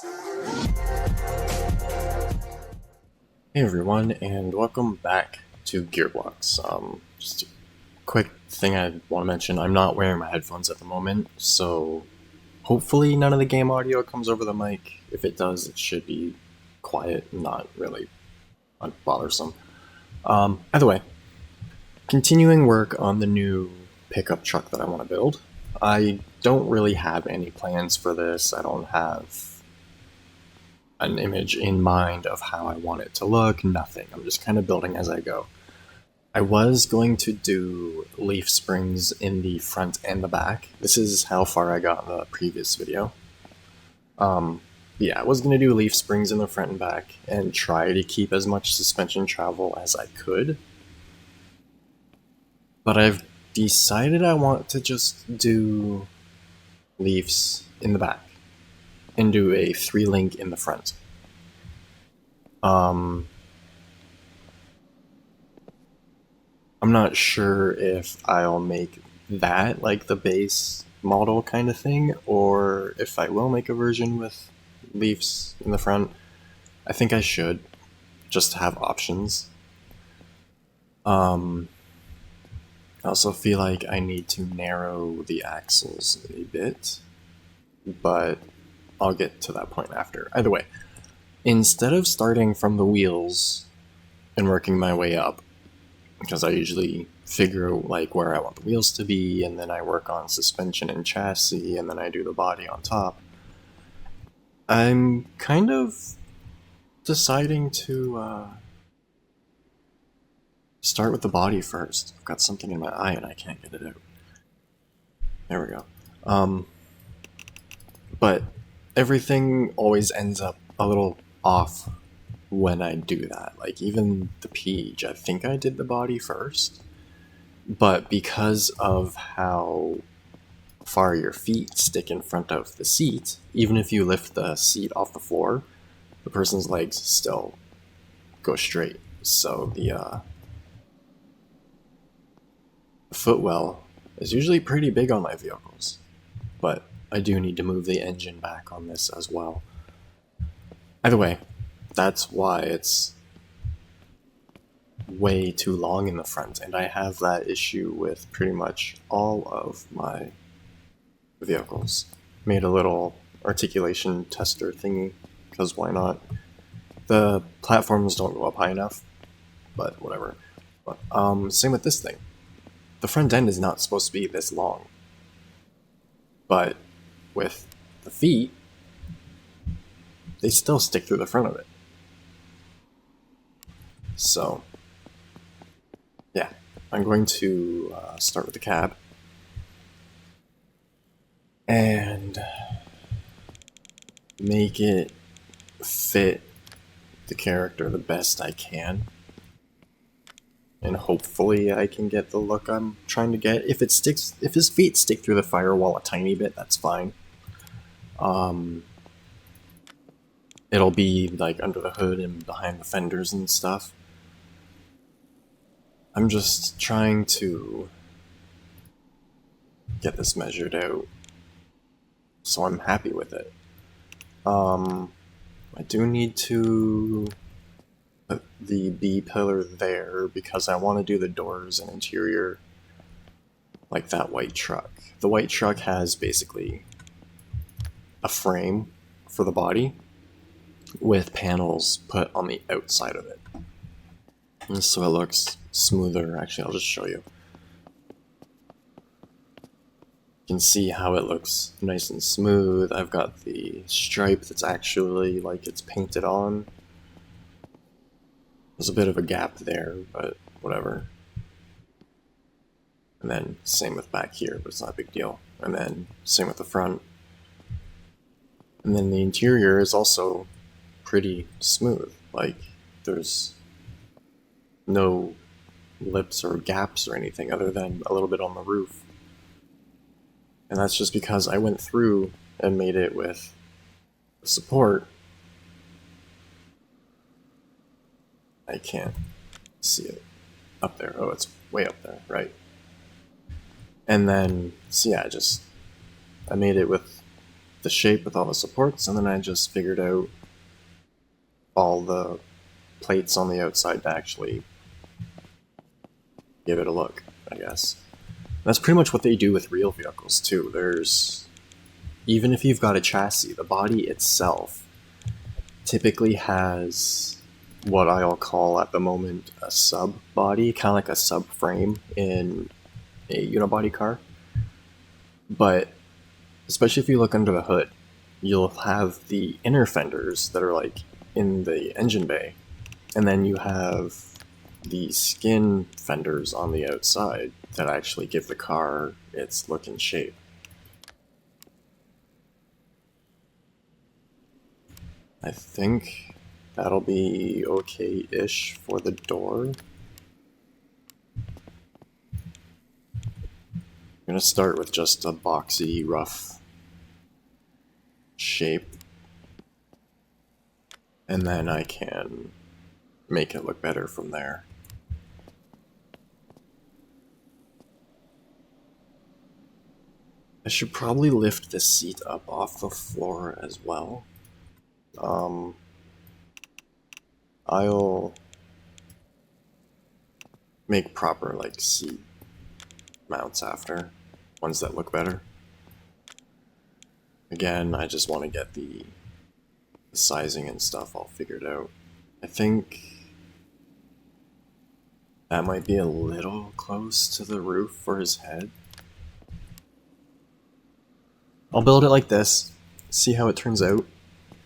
Hey everyone, and welcome back to Gearbox. Just a quick thing I want to mention, I'm not wearing my headphones at the moment, so hopefully none of the game audio comes over the mic. If it does, it should be quiet, not really bothersome. Either way, continuing work on the new pickup truck that I want to build. I don't really have any plans for this. I don't have an image in mind of how I want it to look, nothing. I'm just kind of building as I go. I was going to do leaf springs in the front and the back. This is how far I got in the previous video. Yeah, I was going to do leaf springs in the front and back and try to keep as much suspension travel as I could. But I've decided I want to just do leaves in the back and do a 3-link in the front. I'm not sure if I'll make that like the base model kind of thing, or if I will make a version with leaves in the front. I think I should, just to have options. I also feel like I need to narrow the axles a bit, but I'll get to that point after. Either way, instead of starting from the wheels and working my way up, because I usually figure like where I want the wheels to be, and then I work on suspension and chassis, and then I do the body on top, I'm kind of deciding to start with the body first. I've got something in my eye and I can't get it out. There we go. But everything always ends up a little off when I do that. Like even the Peach, I think I did the body first, but because of how far your feet stick in front of the seat, even if you lift the seat off the floor, the person's legs still go straight. So the footwell is usually pretty big on my vehicles, but I do need to move the engine back on this as well. Either way, that's why it's way too long in the front, and I have that issue with pretty much all of my vehicles. Made a little articulation tester thingy, because why not? The platforms don't go up high enough, but whatever. But, same with this thing. The front end is not supposed to be this long, but with the feet, they still stick through the front of it. So, yeah, I'm going to start with the cab and make it fit the character the best I can. And hopefully I can get the look I'm trying to get. If his feet stick through the firewall a tiny bit, that's fine. It'll be like under the hood and behind the fenders and stuff. I'm just trying to get this measured out, so I'm happy with it. I do need to put the B pillar there because I want to do the doors and interior like that white truck. The white truck has basically a frame for the body with panels put on the outside of it, and so it looks smoother. Actually, I'll just show you. You can see how it looks nice and smooth. I've got the stripe that's actually like it's painted on. There's a bit of a gap there, but whatever. And then same with back here, but it's not a big deal. And then same with the front. And then the interior is also pretty smooth. Like there's no lips or gaps or anything other than a little bit on the roof. And that's just because I went through and made it with support. I can't see it up there. Oh, it's way up there, right? And then, so yeah, I made it with the shape with all the supports, and then I just figured out all the plates on the outside to actually give it a look, I guess. That's pretty much what they do with real vehicles too. Even if you've got a chassis, the body itself typically has what I'll call at the moment a sub body, kind of like a subframe in a unibody car. But especially if you look under the hood, you'll have the inner fenders that are like in the engine bay, and then you have the skin fenders on the outside that actually give the car its look and shape. I think that'll be okay-ish for the door. I'm gonna start with just a boxy, rough shape, and then I can make it look better from there. I should probably lift the seat up off the floor as well. I'll make proper like seat mounts after, ones that look better. Again, I just want to get the sizing and stuff all figured out. I think that might be a little close to the roof for his head. I'll build it like this, see how it turns out,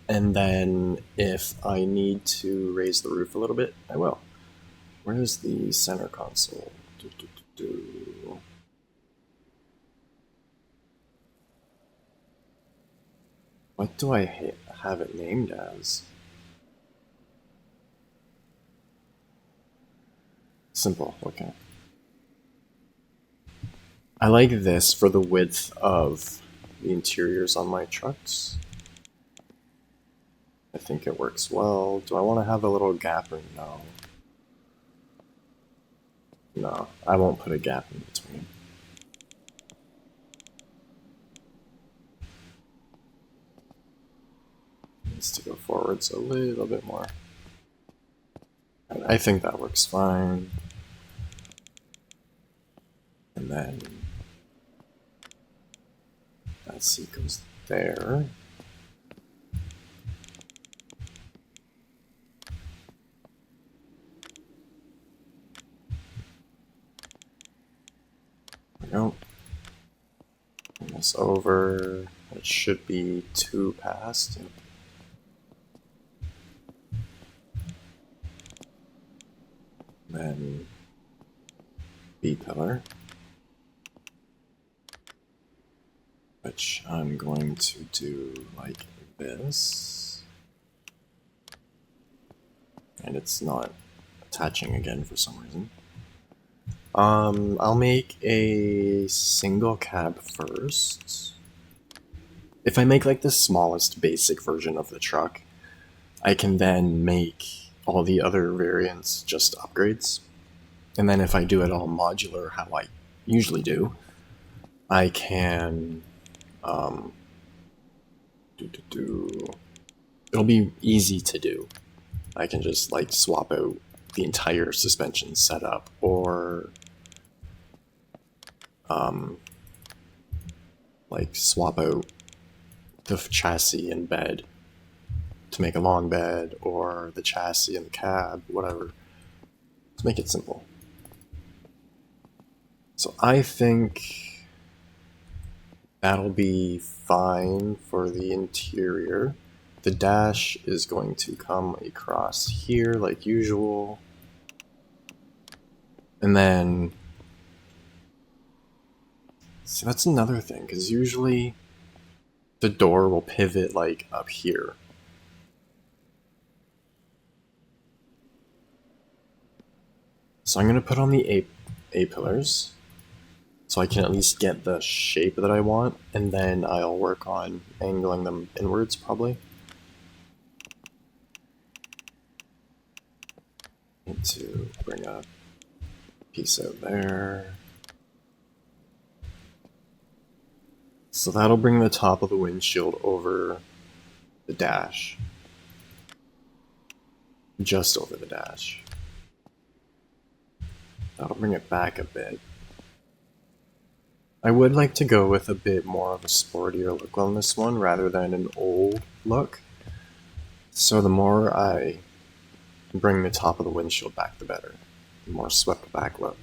and then if I need to raise the roof a little bit, I will. Where's the center console? What do I have it named as? Simple, okay. I like this for the width of the interiors on my trucks. I think it works well. Do I want to have a little gap or no? No, I won't put a gap in between. Needs to go forwards a little bit more. And I think that works fine. And then that seat goes there. There we go. Bring this over. It should be 2 past. Then B pillar, which I'm going to do like this. And it's not attaching again for some reason. I'll make a single cab first. If I make like the smallest basic version of the truck, I can then make all the other variants just upgrades. And then if I do it all modular, how I usually do, I can it'll be easy to do. I can just like swap out the entire suspension setup, or like swap out the chassis and bed to make a long bed, or the chassis and the cab, whatever. Let's make it simple. So I think that'll be fine for the interior. The dash is going to come across here like usual. And then, see, that's another thing, because usually the door will pivot like up here. So I'm going to put on the A-pillars, so I can at least get the shape that I want, and then I'll work on angling them inwards probably. Need to bring a piece out there. So that'll bring the top of the windshield over the dash. Just over the dash. That'll bring it back a bit. I would like to go with a bit more of a sportier look on this one rather than an old look. So the more I bring the top of the windshield back, the better. The more swept back look.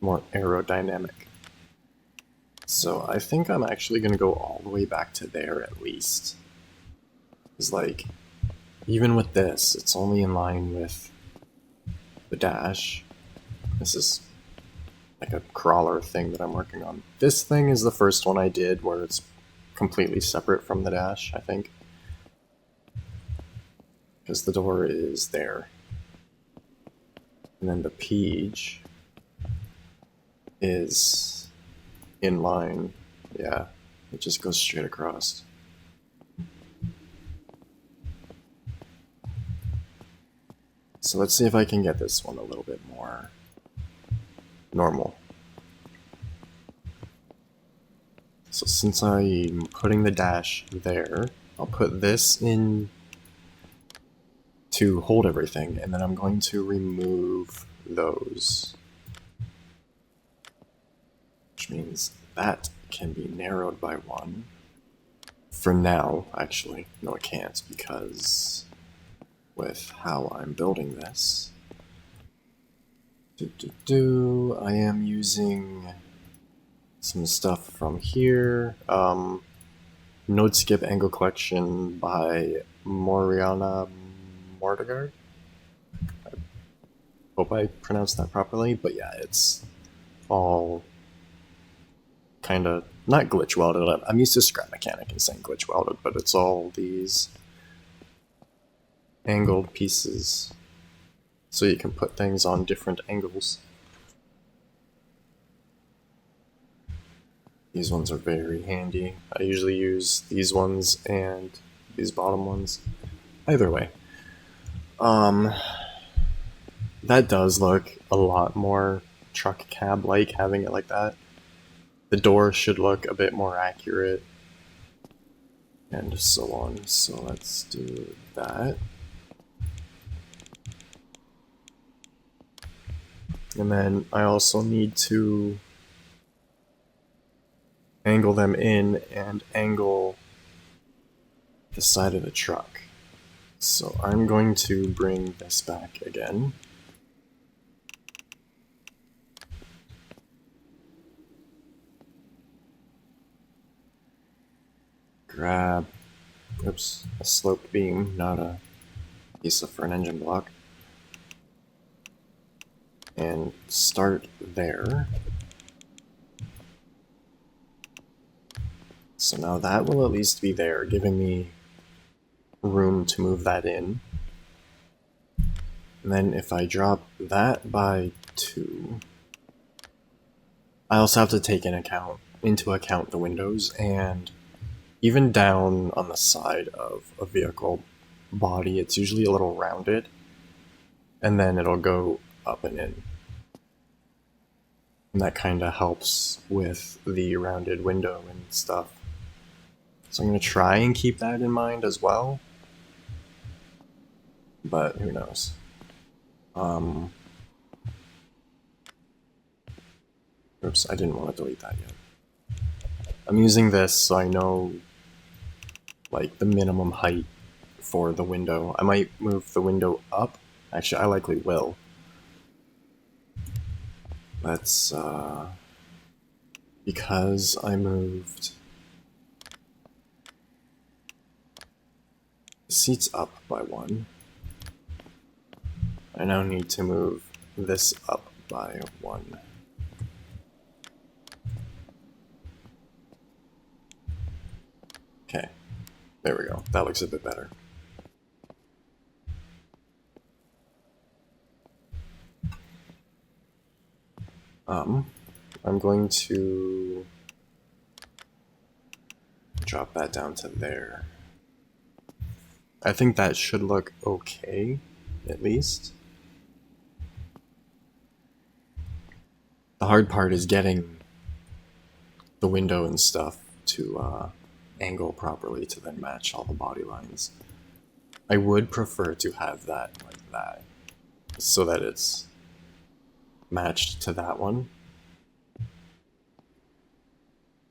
More aerodynamic. So I think I'm actually going to go all the way back to there at least. Because like, even with this, it's only in line with the dash. This is like a crawler thing that I'm working on. This thing is the first one I did where it's completely separate from the dash, I think. Because the door is there. And then the page is in line. Yeah, it just goes straight across. So let's see if I can get this one a little bit more normal. So since I'm putting the dash there, I'll put this in to hold everything, and then I'm going to remove those. Which means that can be narrowed by 1. For now, actually. No, it can't, because with how I'm building this, I am using some stuff from here. Node Skip Angle Collection by Moriana Mortegard. I hope I pronounced that properly, but yeah, it's all kind of not glitch welded. I'm used to scrap mechanic and saying glitch welded, but it's all these angled pieces so you can put things on different angles. These ones are very handy. I usually use these ones and these bottom ones. Either way. That does look a lot more truck cab-like, having it like that. The door should look a bit more accurate, and so on. So let's do that. And then I also need to angle them in and angle the side of the truck. So I'm going to bring this back again. Grab, oops, a sloped beam, not a piece for an engine block. And start there. So now that will at least be there, giving me room to move that in. And then if I drop that by 2, I also have to take into account the windows, and even down on the side of a vehicle body, it's usually a little rounded, and then it'll go up and in. And that kind of helps with the rounded window and stuff. So I'm going to try and keep that in mind as well. But who knows. Oops, I didn't want to delete that yet. I'm using this so I know like the minimum height for the window. I might move the window up. Actually, I likely will. Let's, because I moved the seats up by 1, I now need to move this up by 1. Okay, there we go. That looks a bit better. I'm going to drop that down to there. I think that should look okay, at least. The hard part is getting the window and stuff to angle properly to then match all the body lines. I would prefer to have that like that, so that it's matched to that one.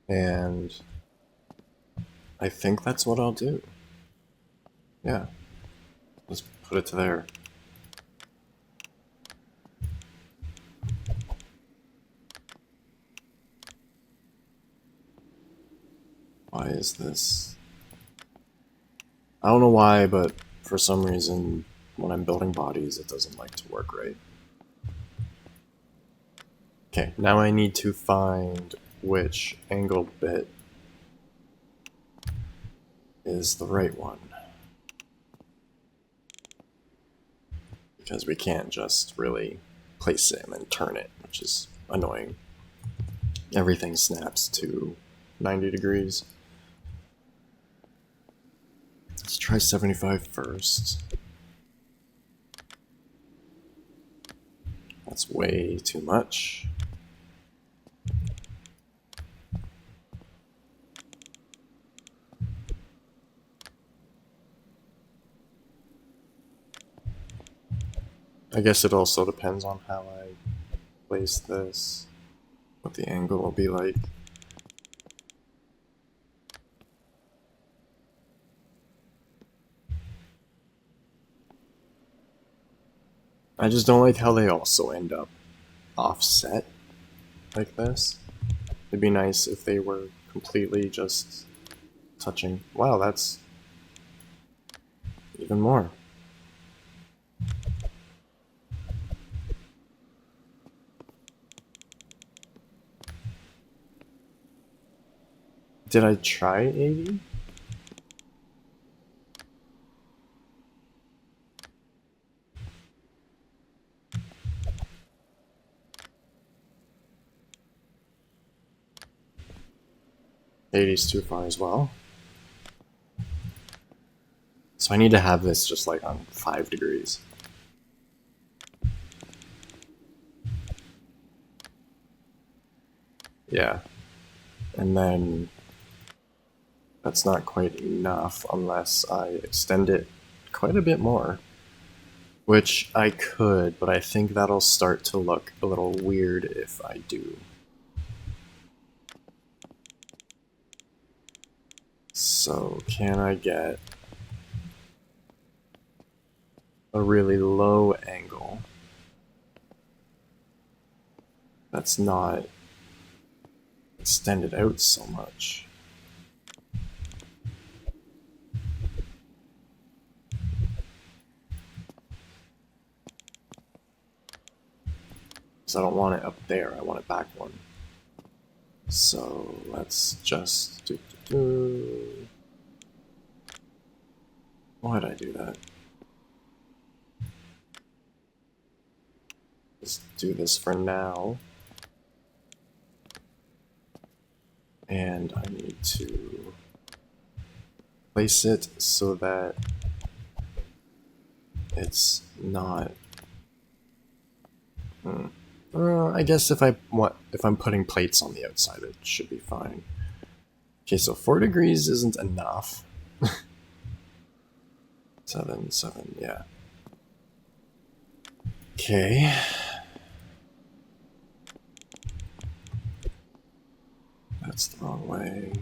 And I think that's what I'll do. Yeah. Let's put it to there. Why is this? I don't know why, but for some reason, when I'm building bodies, it doesn't like to work right. Okay, now I need to find which angle bit is the right one. Because we can't just really place it and then turn it, which is annoying. Everything snaps to 90 degrees. Let's try 75 first. That's way too much. I guess it also depends on how I place this, what the angle will be like. I just don't like how they also end up offset like this. It'd be nice if they were completely just touching. Wow, that's even more. Did I try 80? '80's too far as well. So I need to have this just like on 5 degrees. Yeah. And then that's not quite enough unless I extend it quite a bit more. Which I could, but I think that'll start to look a little weird if I do. So can I get a really low angle that's not extended out so much? Because I don't want it up there, I want it back one. So let's just Why did I do that? Let's do this for now. And I need to place it so that it's not. I guess if I'm putting plates on the outside, it should be fine. Okay, so 4 degrees isn't enough. 7, yeah. Okay. That's the wrong way.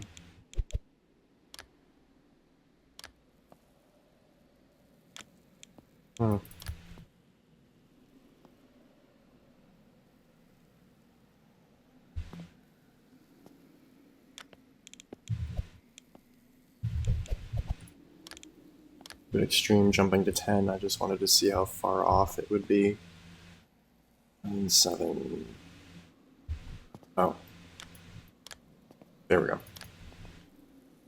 Bit extreme jumping to 10. I just wanted to see how far off it would be. And 7. Oh. There we go.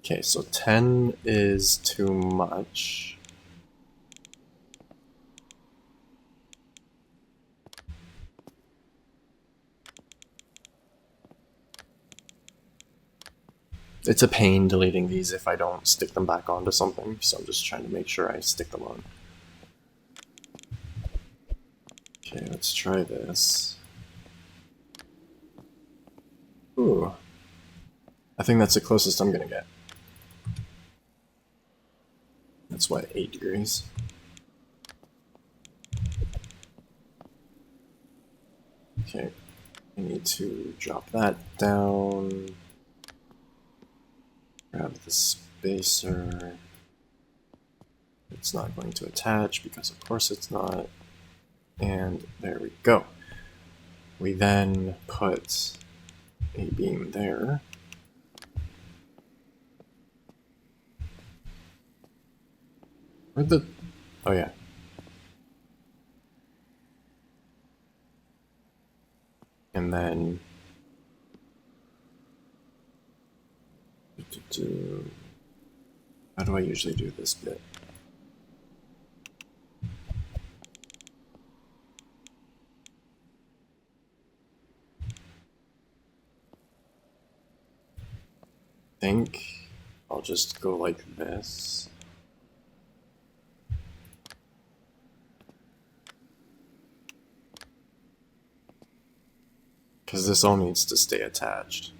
Okay, so 10 is too much. It's a pain deleting these if I don't stick them back onto something, so I'm just trying to make sure I stick them on. Okay, let's try this. Ooh. I think that's the closest I'm gonna get. That's what, 8 degrees? Okay, I need to drop that down. Grab the spacer. It's not going to attach because of course it's not. And there we go. We then put a beam there. Where'd the... oh yeah. And then... how do I usually do this bit? I think I'll just go like this. Because this all needs to stay attached.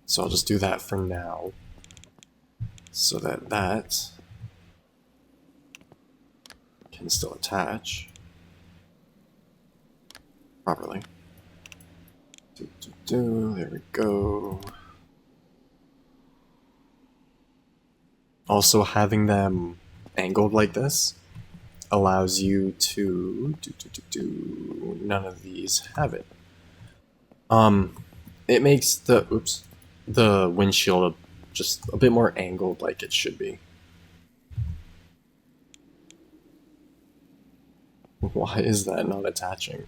So I'll just do that for now. So that that can still attach properly. There we go. Also, having them angled like this allows you to none of these have it. It makes the windshield just a bit more angled like it should be. Why is that not attaching?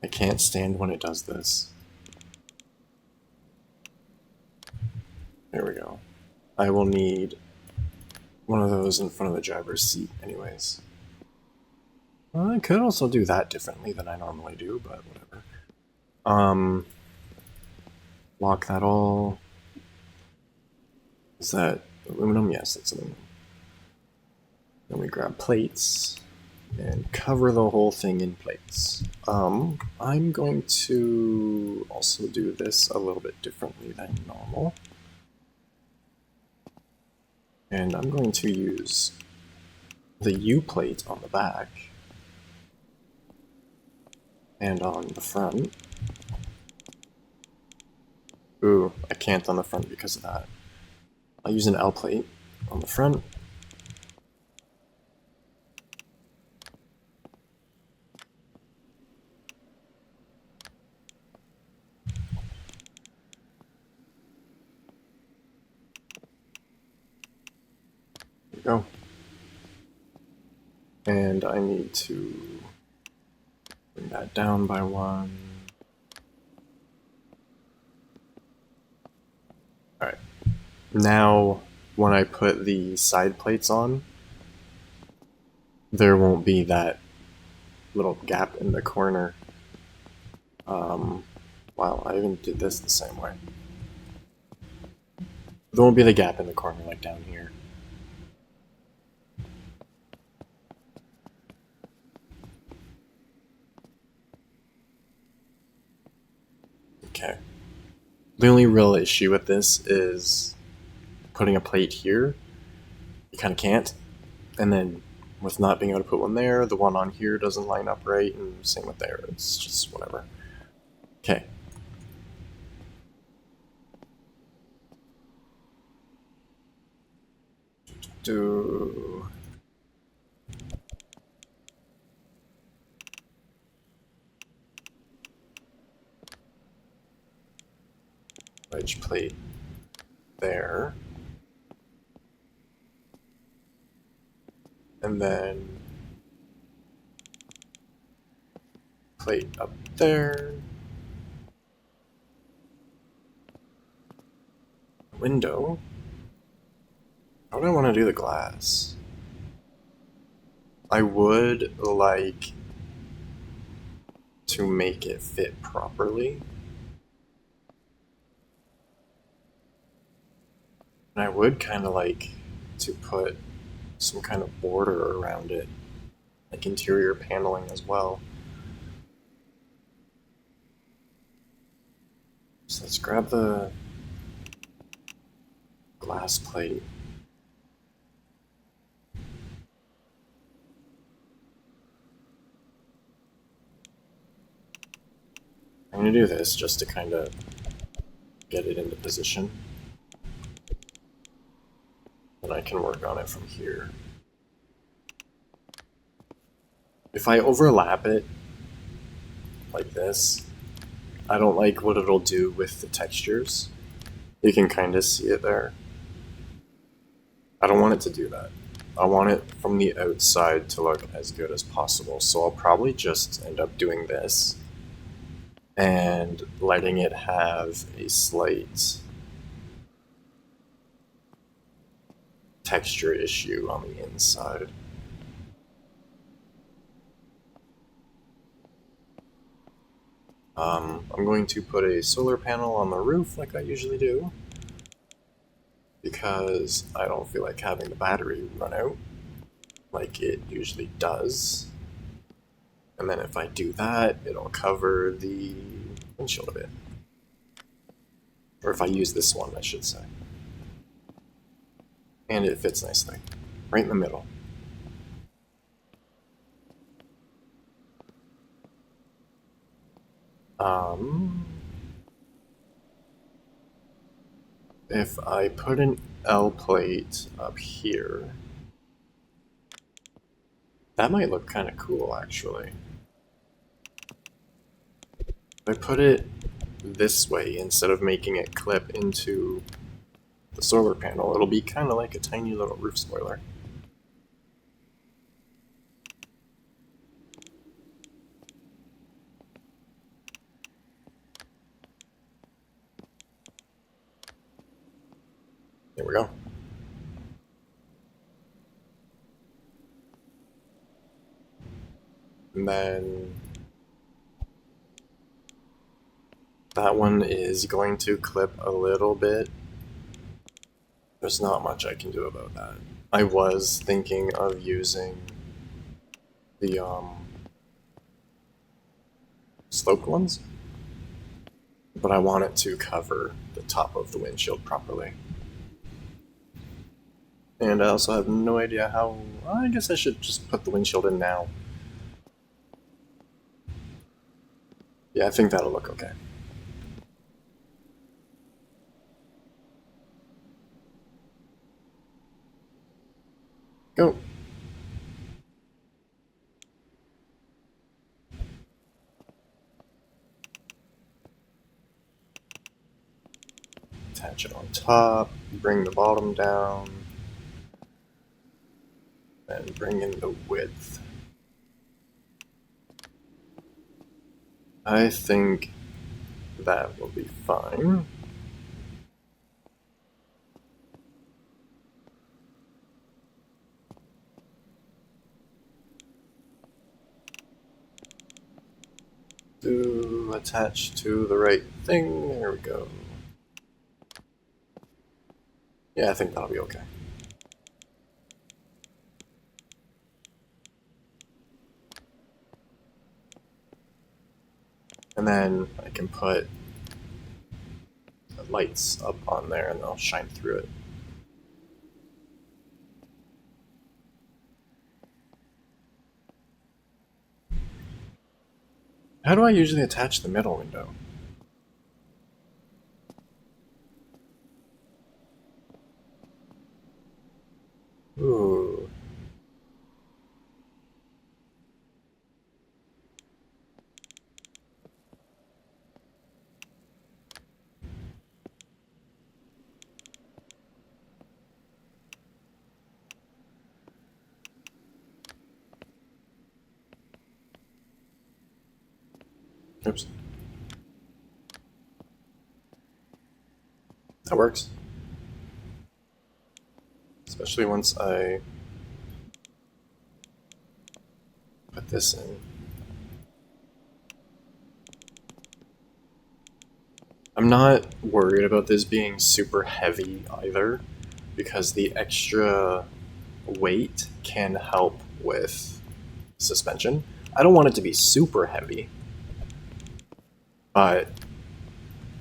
I can't stand when it does this. There we go. I will need one of those in front of the driver's seat anyways. Well, I could also do that differently than I normally do, but whatever. Lock that all. Is that aluminum? Yes, that's aluminum. Then we grab plates and cover the whole thing in plates. I'm going to also do this a little bit differently than normal. And I'm going to use the U plate on the back and on the front. Ooh, I can't on the front because of that. I'll use an L plate on the front. There we go. And I need to bring that down by 1. Alright. Now, when I put the side plates on, there won't be that little gap in the corner. Wow, I even did this the same way. There won't be the gap in the corner like down here. Okay. The only real issue with this is putting a plate here. You kind of can't. And then with not being able to put one there, the one on here doesn't line up right, and same with there. It's just whatever. Okay. Wedge plate there. And then plate up there. Window. How do I want to do the glass? I would like to make it fit properly. And I would kind of like to put some kind of border around it, like interior paneling as well. grab the glass plate. I'm gonna do this just to kind of get it into position. And I can work on it from here. If I overlap it like this, I don't like what it'll do with the textures. You can kind of see it there. I don't want it to do that. I want it from the outside to look as good as possible, so I'll probably just end up doing this and letting it have a slight texture issue on the inside. I'm going to put a solar panel on the roof like I usually do, because I don't feel like having the battery run out like it usually does. And then if I do that, it'll cover the windshield a bit. Or if I use this one, I should say. And it fits nicely, right in the middle. If I put an L plate up here, that might look kind of cool, actually. If I put it this way, instead of making it clip into the solar panel, it'll be kind of like a tiny little roof spoiler. There we go. And then that one is going to clip a little bit. There's not much I can do about that. I was thinking of using the sloped ones, but I want it to cover the top of the windshield properly. And I also have no idea how... I guess I should just put the windshield in now. Yeah, I think that'll look okay. Go! Attach it on top, bring the bottom down, and bring in the width. I think that will be fine. To attach to the right thing, there we go. Yeah, I think that'll be okay. And then I can put the lights up on there and they'll shine through it. How do I usually attach the middle window? Ooh. Oops. That works. Especially once I put this in. I'm not worried about this being super heavy either, because the extra weight can help with suspension. I don't want it to be super heavy, but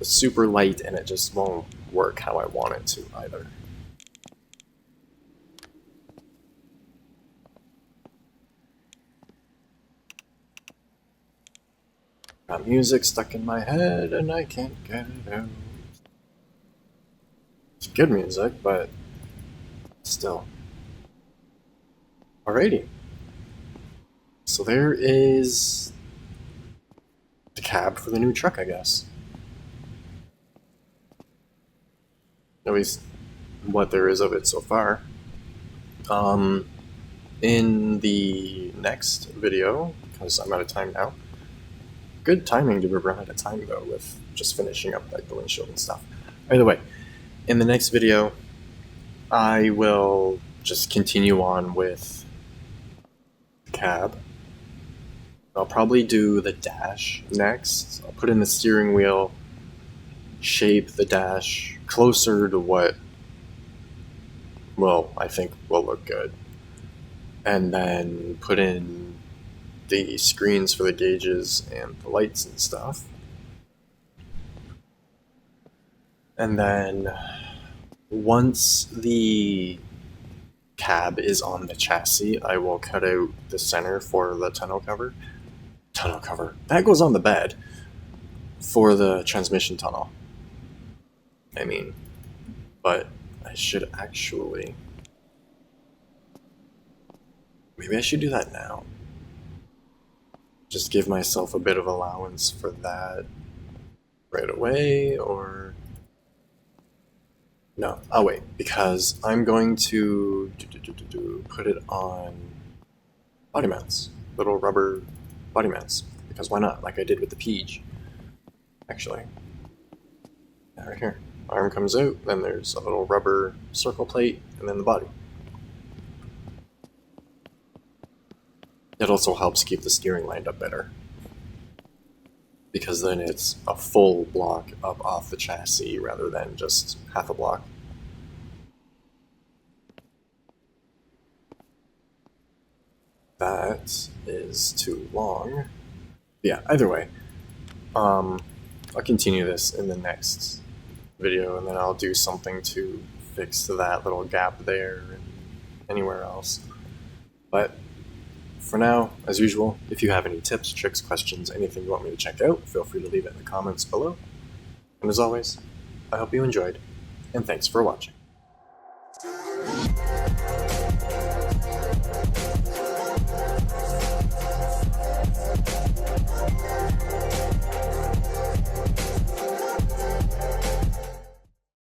super light and it just won't work how I want it to either. Got music stuck in my head and I can't get it out. It's good music, but still. Alrighty. So there is the cab for the new truck, I guess. At least what there is of it so far. In the next video, because I'm out of time now. Good timing to run out of time though, with just finishing up like the windshield and stuff. Either way, in the next video, I will just continue on with the cab. I'll probably do the dash next. I'll put in the steering wheel, shape the dash closer to what, well, I think will look good. And then put in the screens for the gauges and the lights and stuff. And then once the cab is on the chassis, I will cut out the center for the tonneau cover. Tonneau cover. That goes on the bed for the transmission tunnel. I mean, but I should actually... Maybe I should do that now. Just give myself a bit of allowance for that right away, or... No, I'll wait, because I'm going to put it on body mounts. Little rubber body mounts. Because why not? Like I did with the Peach. Actually. Yeah, right here. Arm comes out, then there's a little rubber circle plate, and then the body. It also helps keep the steering lined up better, because then it's a full block up off the chassis rather than just half a block. That is too long. Yeah, either way, I'll continue this in the next video, and then I'll do something to fix that little gap there and anywhere else. But for now, as usual, if you have any tips, tricks, questions, anything you want me to check out, feel free to leave it in the comments below. And as always, I hope you enjoyed, and thanks for watching.